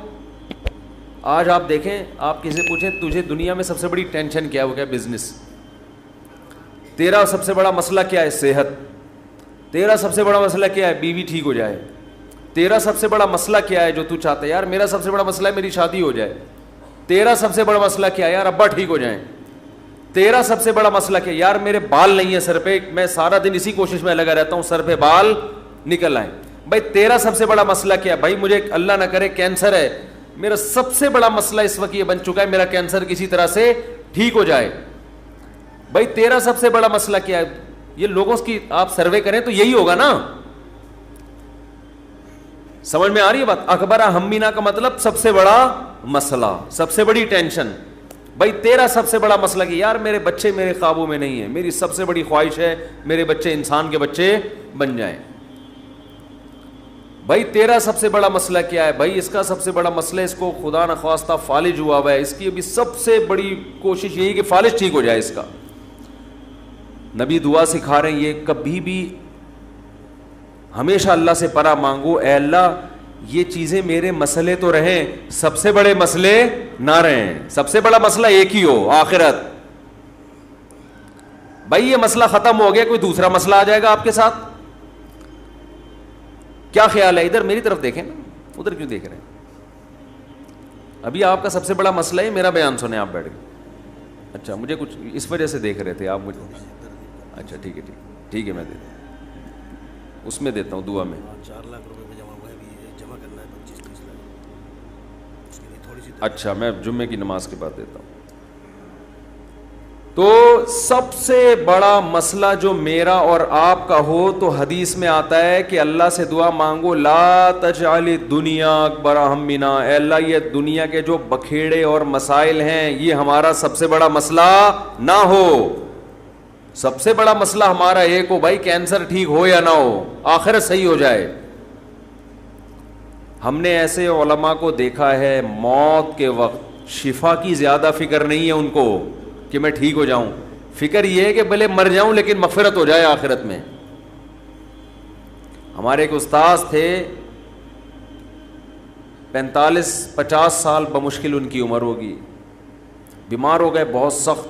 آج آپ دیکھیں، آپ کسی سے پوچھیں تجھے دنیا میں سب سے بڑی ٹینشن کیا ہے، وہ کیا بزنس. تیرا سب سے بڑا مسئلہ کیا ہے؟ صحت. تیرا سب سے بڑا مسئلہ کیا ہے؟ بیوی ٹھیک ہو جائے. تیرا سب سے بڑا مسئلہ کیا ہے جو تو چاہتا ہے؟ یار میرا سب سے بڑا مسئلہ ہے میری شادی ہو جائے. تیرا سب سے بڑا مسئلہ کیا ہے؟ یار ابا ٹھیک ہو جائیں. تیرا سب سے بڑا مسئلہ کیا ہے؟ یار میرے بال نہیں ہے سر پہ، میں سارا دن اسی کوشش میں لگا رہتا ہوں سر پہ بال نکل آئیں. بھائی تیرا سب سے بڑا مسئلہ کیا ہے؟ بھائی مجھے اللہ نہ کرے کینسر ہے، میرا سب سے بڑا مسئلہ اس وقت یہ بن چکا ہے میرا کینسر کسی طرح سے ٹھیک ہو جائے. بھائی تیرا سب سے بڑا مسئلہ کیا ہے؟ یہ لوگوں کی آپ سروے کریں تو یہی ہوگا نا. سمجھ میں آ رہی ہے بات؟ اکبر ہمینا کا مطلب سب سے بڑا مسئلہ، سب سے بڑی ٹینشن. بھائی تیرا سب سے بڑا مسئلہ کہ یار میرے بچے میرے قابو میں نہیں ہیں، میری سب سے بڑی خواہش ہے میرے بچے انسان کے بچے بن جائیں. بھائی تیرا سب سے بڑا مسئلہ کیا ہے؟ بھائی اس کا سب سے بڑا مسئلہ اس کو خدا نخواستہ فالج ہوا ہوا ہے، اس کی ابھی سب سے بڑی کوشش یہی کہ فالج ٹھیک ہو جائے اس کا. نبی دعا سکھا رہے ہیں یہ کبھی بھی ہمیشہ اللہ سے پناہ مانگو، اے اللہ یہ چیزیں میرے مسئلے تو رہیں، سب سے بڑے مسئلے نہ رہیں. سب سے بڑا مسئلہ ایک ہی ہو، آخرت. بھائی یہ مسئلہ ختم ہو گیا، کوئی دوسرا مسئلہ آ جائے گا آپ کے ساتھ. کیا خیال ہے؟ ادھر میری طرف دیکھیں نا، ادھر کیوں دیکھ رہے ہیں؟ ابھی آپ کا سب سے بڑا مسئلہ ہے میرا بیان سنیں آپ بیٹھ کے. اچھا مجھے کچھ اس وجہ سے دیکھ رہے تھے آپ مجھے. اچھا ٹھیک ہے ٹھیک ہے میں دیتا ہوں، اس میں دیتا ہوں دعا میں. 4 لاکھ روپے جمع ہوا ہے، جمع کرنا ہے 25-30 لاکھ، اس کے لیے تھوڑی اچھا میں جمعے کی نماز کے بعد دیتا ہوں. تو سب سے بڑا مسئلہ جو میرا اور آپ کا ہو تو حدیث میں آتا ہے کہ اللہ سے دعا مانگو لا تجعل الدنیا اکبر ہمنا، اے اللہ یہ دنیا کے جو بکھیڑے اور مسائل ہیں یہ ہمارا سب سے بڑا مسئلہ نہ ہو. سب سے بڑا مسئلہ ہمارا ایک ہو بھائی، کینسر ٹھیک ہو یا نہ ہو، آخرت صحیح ہو جائے. ہم نے ایسے علماء کو دیکھا ہے موت کے وقت شفا کی زیادہ فکر نہیں ہے ان کو کہ میں ٹھیک ہو جاؤں، فکر یہ ہے کہ بھلے مر جاؤں لیکن مغفرت ہو جائے آخرت میں. ہمارے ایک استاذ تھے 45-50 سال بمشکل ان کی عمر ہوگی، بیمار ہو گئے بہت سخت.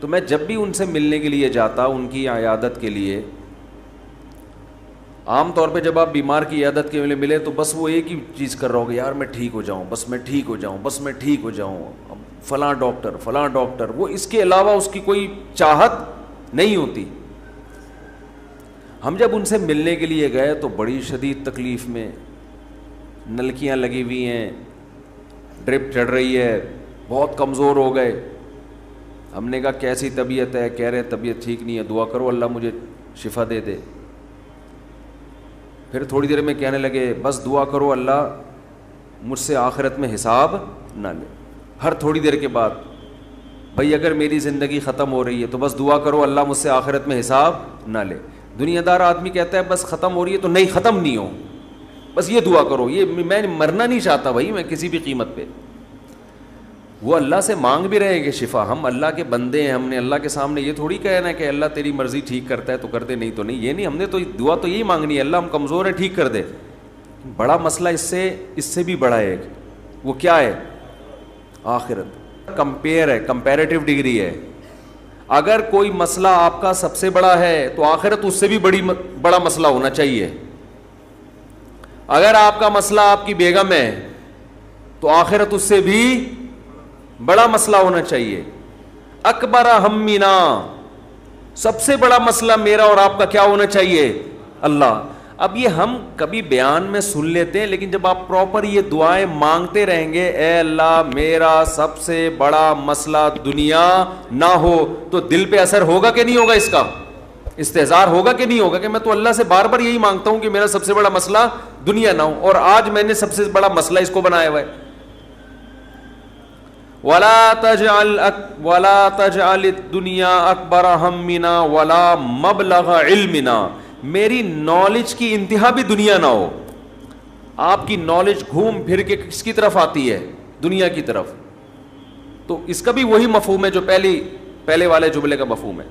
تو میں جب بھی ان سے ملنے کے لیے جاتا ان کی عیادت کے لیے، عام طور پہ جب آپ بیمار کی عیادت کے لیے ملے تو بس وہ ایک ہی چیز کر رہا ہوگا، یار میں ٹھیک ہو جاؤں، بس میں ٹھیک ہو جاؤں، بس میں ٹھیک ہو جاؤں، فلاں ڈاکٹر، وہ اس کے علاوہ اس کی کوئی چاہت نہیں ہوتی. ہم جب ان سے ملنے کے لیے گئے تو بڑی شدید تکلیف میں، نلکیاں لگی ہوئی ہیں، ڈرپ چڑھ رہی ہے، بہت کمزور ہو گئے. ہم نے کہا کیسی طبیعت ہے؟ کہہ رہے طبیعت ٹھیک نہیں ہے، دعا کرو اللہ مجھے شفا دے دے. پھر تھوڑی دیر میں کہنے لگے بس دعا کرو اللہ مجھ سے آخرت میں حساب نہ لے. ہر تھوڑی دیر کے بعد بھائی اگر میری زندگی ختم ہو رہی ہے تو بس دعا کرو اللہ مجھ سے آخرت میں حساب نہ لے. دنیا دار آدمی کہتا ہے بس ختم ہو رہی ہے تو نہیں، ختم نہیں ہو، بس یہ دعا کرو، یہ میں مرنا نہیں چاہتا بھائی میں کسی بھی قیمت پہ. وہ اللہ سے مانگ بھی رہے ہیں کہ شفا، ہم اللہ کے بندے ہیں، ہم نے اللہ کے سامنے یہ تھوڑی کہنا ہے کہ اللہ تیری مرضی ٹھیک کرتا ہے تو کر دے، نہیں تو نہیں، یہ نہیں. ہم نے تو دعا تو یہی مانگنی ہے اللہ ہم کمزور ہیں ٹھیک کر دے. بڑا مسئلہ اس سے بھی بڑا ہے، وہ کیا ہے؟ آخرت. کمپیئر ہے، کمپیریٹیو ڈگری ہے. اگر کوئی مسئلہ آپ کا سب سے بڑا ہے تو آخرت اس سے بھی بڑا مسئلہ ہونا چاہیے. اگر آپ کا مسئلہ آپ کی بیگم ہے تو آخرت اس سے بھی بڑا مسئلہ ہونا چاہیے. اکبر ہمنا، سب سے بڑا مسئلہ میرا اور آپ کا کیا ہونا چاہیے؟ اللہ. اب یہ ہم کبھی بیان میں سن لیتے ہیں لیکن جب آپ پراپر یہ دعائیں مانگتے رہیں گے اے اللہ میرا سب سے بڑا مسئلہ دنیا نہ ہو، تو دل پہ اثر ہوگا کہ نہیں ہوگا؟ اس کا استحضار ہوگا کہ نہیں ہوگا کہ میں تو اللہ سے بار بار یہی مانگتا ہوں کہ میرا سب سے بڑا مسئلہ دنیا نہ ہو، اور آج میں نے سب سے بڑا مسئلہ اس کو بنایا ہوا ہے. وَلَا تَجْعَلِ الدُّنْيَا أَكْبَرَ هَمِّنَا وَلَا مَبْلَغَ عِلْمِنَا، میری نالج کی انتہا بھی دنیا نہ ہو. آپ کی نالج گھوم پھر کے کس کی طرف آتی ہے؟ دنیا کی طرف. تو اس کا بھی وہی مفہوم ہے جو پہلے والے جملے کا مفہوم ہے.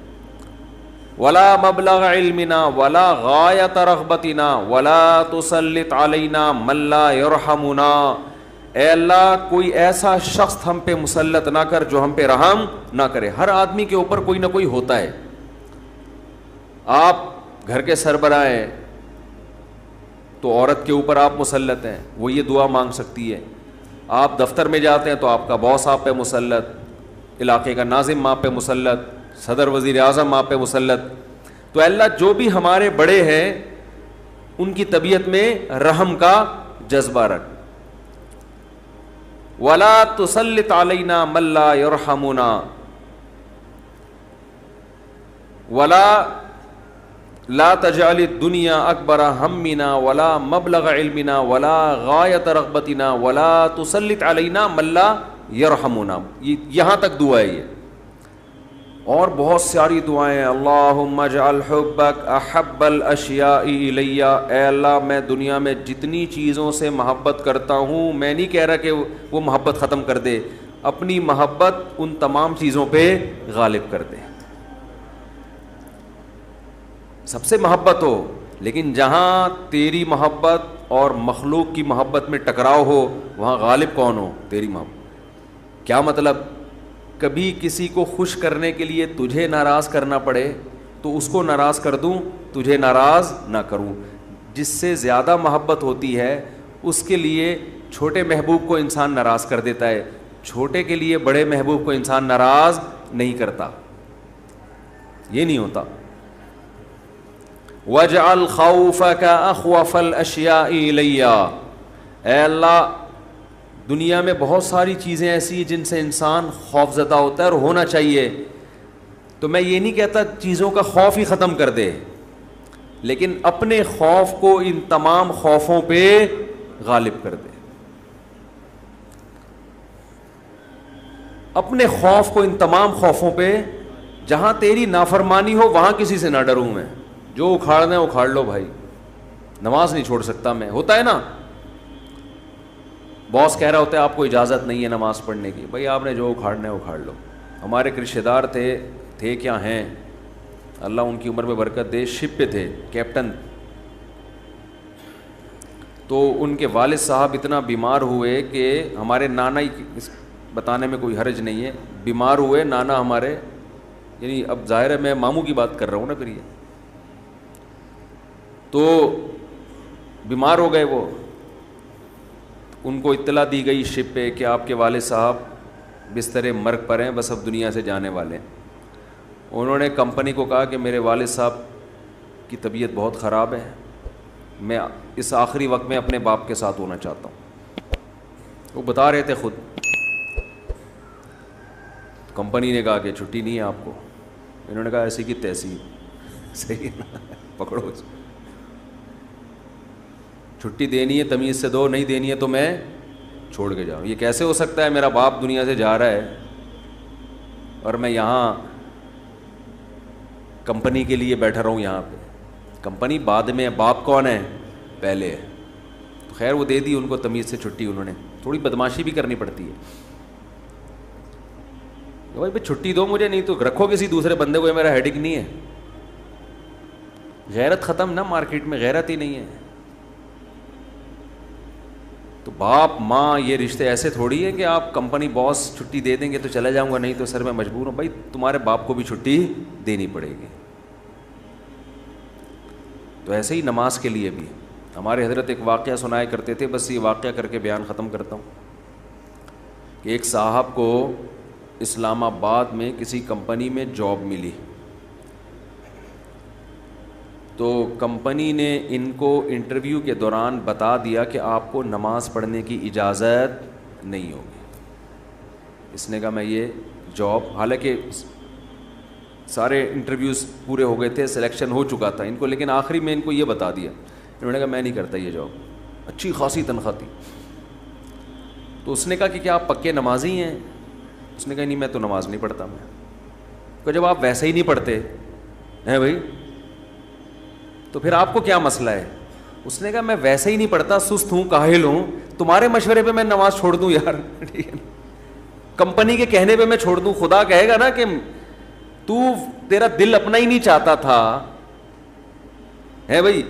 وَلَا مَبْلَغَ عِلْمِنَا وَلَا غَایَةَ رَغْبَتِنَا وَلَا تُسَلِّطْ عَلَيْنَا مَن لَّا يَرْحَمُنَا، اے اللہ کوئی ایسا شخص ہم پہ مسلط نہ کر جو ہم پہ رحم نہ کرے. ہر آدمی کے اوپر کوئی نہ کوئی ہوتا ہے. آپ گھر کے سربراہ ہیں تو عورت کے اوپر آپ مسلط ہیں، وہ یہ دعا مانگ سکتی ہے. آپ دفتر میں جاتے ہیں تو آپ کا باس آپ پہ مسلط، علاقے کا ناظم آپ پہ مسلط، صدر وزیر اعظم آپ پہ مسلط. تو اللہ جو بھی ہمارے بڑے ہیں ان کی طبیعت میں رحم کا جذبہ رکھ. وَلَا تُسَلِّطْ عَلَيْنَا مَن لَّا يَرْحَمُنَا وَلَا لا تجعل الدنیا اکبر ہمنا ولا مبلغ علمنا ولا غایت رغبتنا ولا تسلط علینا من لا یرحمنا. یہاں تک دعا ہے یہ، اور بہت ساری دعائیں. اللہم اجعل حبک احب الاشیاء الی، اے اللہ میں دنیا میں جتنی چیزوں سے محبت کرتا ہوں، میں نہیں کہہ رہا کہ وہ محبت ختم کر دے، اپنی محبت ان تمام چیزوں پہ غالب کر دے. سب سے محبت ہو، لیکن جہاں تیری محبت اور مخلوق کی محبت میں ٹکراؤ ہو وہاں غالب کون ہو؟ تیری محبت. کیا مطلب؟ کبھی کسی کو خوش کرنے کے لیے تجھے ناراض کرنا پڑے تو اس کو ناراض کر دوں، تجھے ناراض نہ کروں. جس سے زیادہ محبت ہوتی ہے اس کے لیے چھوٹے محبوب کو انسان ناراض کر دیتا ہے، چھوٹے کے لیے بڑے محبوب کو انسان ناراض نہیں کرتا. یہ نہیں ہوتا. وَاجْعَلْ خَوْفَكَ أَخْوَفَ الْأَشْيَاءِ إِلَيَّ، اے اللہ دنیا میں بہت ساری چیزیں ایسی ہیں جن سے انسان خوف زدہ ہوتا ہے اور ہونا چاہیے. تو میں یہ نہیں کہتا چیزوں کا خوف ہی ختم کر دے, لیکن اپنے خوف کو ان تمام خوفوں پہ غالب کر دے. اپنے خوف کو ان تمام خوفوں پہ, جہاں تیری نافرمانی ہو وہاں کسی سے نہ ڈروں میں, جو اکھاڑنا ہے اکھاڑ لو بھائی, نماز نہیں چھوڑ سکتا میں. ہوتا ہے نا, باس کہہ رہا ہوتا ہے آپ کو اجازت نہیں ہے نماز پڑھنے کی, بھائی آپ نے جو اکھاڑنا ہے اکھاڑ لو. ہمارے ایک رشتے دار تھے کیا ہیں, اللہ ان کی عمر میں برکت دے, شپ پہ تھے, کیپٹن. تو ان کے والد صاحب اتنا بیمار ہوئے کہ ہمارے نانا ہی, بتانے میں کوئی حرج نہیں ہے, بیمار ہوئے نانا ہمارے, یعنی اب ظاہر ہے میں ماموں کی بات کر رہا ہوں نا پھر, یہ تو بیمار ہو گئے وہ. ان کو اطلاع دی گئی شپ پہ کہ آپ کے والد صاحب بستر مرگ پر ہیں, بس اب دنیا سے جانے والے ہیں. انہوں نے کمپنی کو کہا کہ میرے والد صاحب کی طبیعت بہت خراب ہے, میں اس آخری وقت میں اپنے باپ کے ساتھ ہونا چاہتا ہوں. وہ بتا رہے تھے خود. کمپنی نے کہا کہ چھٹی نہیں ہے آپ کو. انہوں نے کہا ایسی کی تیسی, صحیح نا, پکڑو, چھٹی دینی ہے تمیز سے دو, نہیں دینی ہے تو میں چھوڑ کے جاؤں. یہ کیسے ہو سکتا ہے, میرا باپ دنیا سے جا رہا ہے اور میں یہاں کمپنی کے لیے بیٹھا رہا ہوں یہاں پہ. کمپنی بعد میں ہے, باپ کون ہے, پہلے ہے. تو خیر وہ دے دی ان کو تمیز سے چھٹی. انہوں نے تھوڑی بدماشی بھی کرنی پڑتی ہے, بھائی چھٹی دو مجھے, نہیں تو رکھو کسی دوسرے بندے کو, یہ میرا ہیڈک نہیں ہے. غیرت ختم نا, مارکیٹ میں غیرت ہی نہیں ہے. تو باپ ماں یہ رشتے ایسے تھوڑی ہے کہ آپ کمپنی باس چھٹی دے دیں گے تو چلا جاؤں گا, نہیں تو سر میں مجبور ہوں. بھائی تمہارے باپ کو بھی چھٹی دینی پڑے گی. تو ایسے ہی نماز کے لیے بھی ہمارے حضرت ایک واقعہ سنایا کرتے تھے, بس یہ واقعہ کر کے بیان ختم کرتا ہوں, کہ ایک صاحب کو اسلام آباد میں کسی کمپنی میں جاب ملی. تو کمپنی نے ان کو انٹرویو کے دوران بتا دیا کہ آپ کو نماز پڑھنے کی اجازت نہیں ہوگی. اس نے کہا میں یہ جاب, حالانکہ سارے انٹرویوز پورے ہو گئے تھے, سلیکشن ہو چکا تھا ان کو, لیکن آخری میں ان کو یہ بتا دیا. انہوں نے کہا میں نہیں کرتا یہ جاب, اچھی خاصی تنخواہ تھی. تو اس نے کہا کہ کیا آپ پکے نمازی ہیں؟ اس نے کہا نہیں میں تو نماز نہیں پڑھتا. میں کہ جب آپ ویسے ہی نہیں پڑھتے ہیں بھائی تو پھر آپ کو کیا مسئلہ ہے؟ اس نے کہا میں ویسے ہی نہیں پڑھتا, سست ہوں, کاہل ہوں, تمہارے مشورے پہ میں نماز چھوڑ دوں یار, ٹھیک ہے, کمپنی کے کہنے پہ میں چھوڑ دوں. خدا کہے گا نا کہ تیرا دل اپنا ہی نہیں چاہتا تھا, ہے بھائی,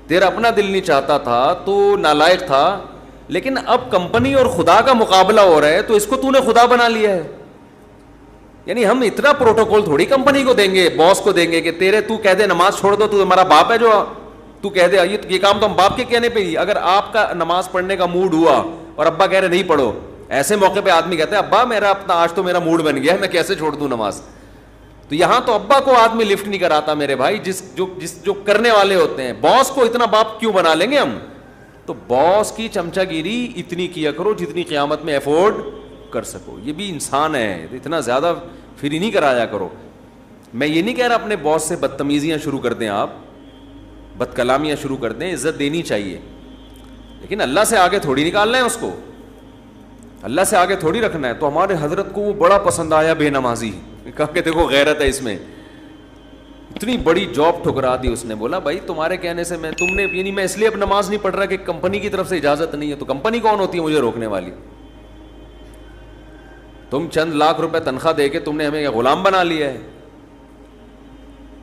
تیرا اپنا دل نہیں چاہتا تھا, تو نالائق تھا, لیکن اب کمپنی اور خدا کا مقابلہ ہو رہا ہے تو اس کو نے خدا بنا لیا ہے. یعنی ہم اتنا پروٹوکول تھوڑی کمپنی کو دیں گے, باس کو دیں گے کہ تو کہہ دے نماز چھوڑ دو, تو ہمارا باپ ہے جو تو کہہ دے یہ کام تو ہم باپ کے کہنے پہ ہی. اگر آپ کا نماز پڑھنے کا موڈ ہوا اور ابا کہہ رہے نہیں پڑھو, ایسے موقع پہ آدمی کہتا ہے ابا میرا اپنا آج تو میرا موڈ بن گیا ہے, میں کیسے چھوڑ دوں نماز. تو یہاں تو ابا کو آدمی لفٹ نہیں کراتا میرے بھائی, جو کرنے والے ہوتے ہیں. باس کو اتنا باپ کیوں بنا لیں گے ہم؟ تو باس کی چمچہ گیری اتنی کیا کرو جتنی قیامت میں افورڈ کر سکو. یہ بھی انسان ہے, اتنا زیادہ فری نہیں کرایا کرو. میں یہ نہیں کہہ رہا اپنے باس سے بدتمیزیاں شروع کر دیں, آپ بد کلامیاں شروع کر دیں, عزت دینی چاہیے, لیکن اللہ سے آگے تھوڑی نکالنا ہے اس کو, اللہ سے آگے تھوڑی رکھنا ہے. تو ہمارے حضرت کو وہ بڑا پسند آیا بے نمازی, کہا کہ دیکھو غیرت ہے اس میں. اتنی بڑی جاب ٹھکرا دی اس نے. بولا بھائی تمہارے کہنے سے تم نے, یعنی میں اس لیے اب نماز نہیں پڑھ رہا کہ کمپنی کی طرف سے اجازت نہیں ہے. تو کمپنی کون ہوتی ہے مجھے روکنے والی؟ تم چند لاکھ روپے تنخواہ دے کے تم نے ہمیں غلام بنا لیا ہے.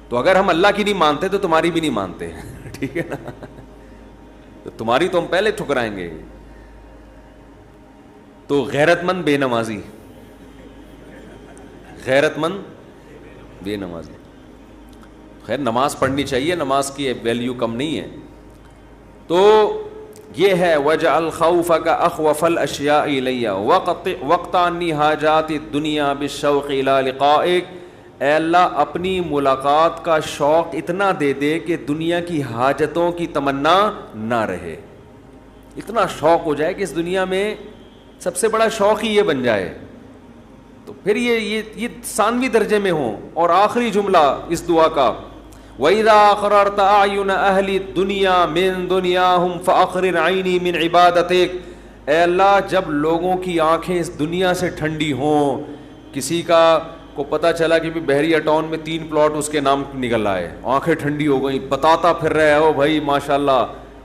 تو اگر ہم اللہ کی نہیں مانتے تو تمہاری بھی نہیں مانتے, ٹھیک ہے نا, تو تمہاری تو ہم پہلے ٹھکرائیں گے. تو غیرت مند بے نمازی, غیرت مند بے نمازی. خیر نماز پڑھنی چاہیے, نماز کی ویلیو کم نہیں ہے. تو یہ ہے وجعل خوفک اخوف الاشیاء الی وقت عنی حاجات الدنیا بالشوق الی لقائک. اے اللہ اپنی ملاقات کا شوق اتنا دے دے کہ دنیا کی حاجتوں کی تمنا نہ رہے. اتنا شوق ہو جائے کہ اس دنیا میں سب سے بڑا شوق ہی یہ بن جائے تو پھر یہ ثانوی درجے میں ہوں. اور آخری جملہ اس دعا کا وَإِذَا أَقْرَرْتَ أَعْيُنَ أَهْلِ الدُّنْيَا مِن دُنْيَاهُمْ فَأَقْرِرْ عَيْنِي مِنْ عِبَادَتِكَ. اے اللہ جب لوگوں کی آنکھیں اس دنیا سے ٹھنڈی ہوں, کسی کا کو پتہ چلا کہ بحریہ ٹاؤن میں 3 پلاٹ اس کے نام نکل آئے, آنکھیں ٹھنڈی ہو گئیں, بتاتا پھر رہے ہو بھائی ماشاءاللہ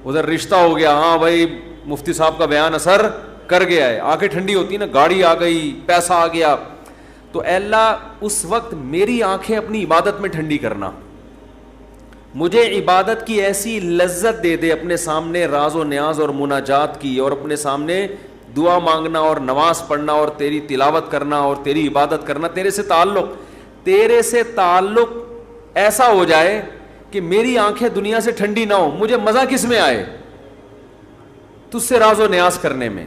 ادھر رشتہ ہو گیا, ہاں بھائی مفتی صاحب کا بیان اثر کر گیا ہے, آنکھیں ٹھنڈی ہوتی نا, گاڑی آ گئی, پیسہ آ گیا. تو اے اللہ اس وقت میری آنکھیں اپنی عبادت میں ٹھنڈی کرنا, مجھے عبادت کی ایسی لذت دے دے, اپنے سامنے راز و نیاز اور مناجات کی, اور اپنے سامنے دعا مانگنا اور نماز پڑھنا اور تیری تلاوت کرنا اور تیری عبادت کرنا, تیرے سے تعلق ایسا ہو جائے کہ میری آنکھیں دنیا سے ٹھنڈی نہ ہو, مجھے مزہ کس میں آئے, تجھ سے راز و نیاز کرنے میں.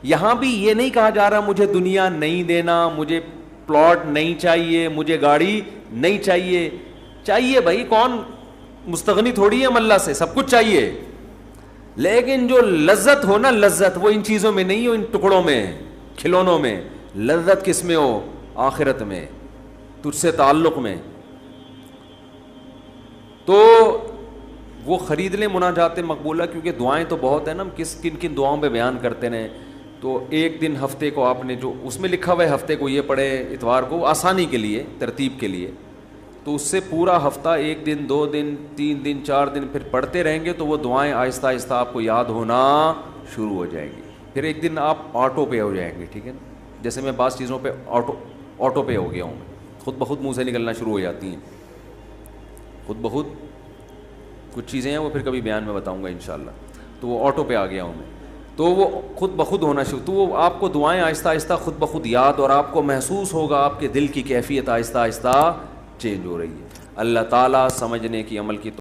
یہاں بھی یہ نہیں کہا جا رہا مجھے دنیا نہیں دینا, مجھے پلاٹ نہیں چاہیے, مجھے گاڑی نہیں چاہیے. چاہیے بھائی, کون مستغنی تھوڑی ہے اللہ سے, سب کچھ چاہیے, لیکن جو لذت ہو نا, لذت وہ ان چیزوں میں نہیں ہو, ان ٹکڑوں میں, کھلونوں میں. لذت کس میں ہو؟ آخرت میں, تجھ سے تعلق میں. تو وہ خرید لیں مناجات مقبولہ, کیونکہ دعائیں تو بہت ہیں نا, ہم کن کن دعاؤں پہ بیان کرتے ہیں. تو ایک دن ہفتے کو آپ نے جو اس میں لکھا ہوا ہے ہفتے کو یہ پڑھے, اتوار کو آسانی کے لیے, ترتیب کے لیے, تو اس سے پورا ہفتہ 1 دن 2 دن 3 دن 4 دن پھر پڑھتے رہیں گے تو وہ دعائیں آہستہ آہستہ آپ کو یاد ہونا شروع ہو جائیں گی. پھر ایک دن آپ آٹو پے ہو جائیں گے, ٹھیک ہے نا, جیسے میں بعض چیزوں پہ آٹو پے ہو گیا ہوں, خود بخود منہ سے نکلنا شروع ہو جاتی ہیں, خود بخود کچھ چیزیں ہیں وہ پھر کبھی بیان میں بتاؤں گا انشاءاللہ. تو وہ آٹو پہ آ گیا ہوں میں, تو وہ خود بخود ہونا شروع, تو وہ آپ کو دعائیں آہستہ آہستہ خود بخود یاد, اور آپ کو محسوس ہوگا آپ کے دل کی کیفیت آہستہ آہستہ چینج ہو رہی ہے. اللہ تعالیٰ سمجھنے کی عمل کی